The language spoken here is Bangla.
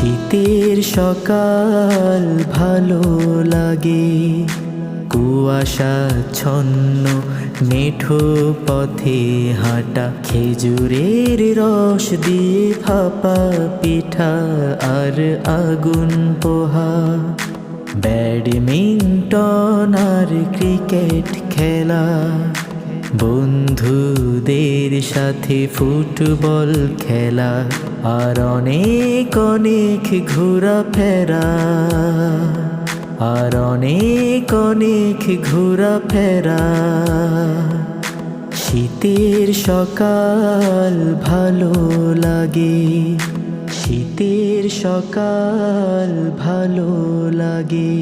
শীতের সকাল ভালো লাগে, কুয়াশাচ্ছন্ন মেঠো পথে হাঁটা, খেজুরের রস দিয়ে ভাপা পিঠা আর আগুন পোহা, ব্যাডমিন্টন আর ক্রিকেট খেলা, বন্ধুদের সাথে ফুটবল খেলা, আর অনেক অনেক ঘোরাফেরা, আর অনেক অনেক ঘোরাফেরা। শীতের সকাল ভালো লাগে, শীতের সকাল ভালো লাগে।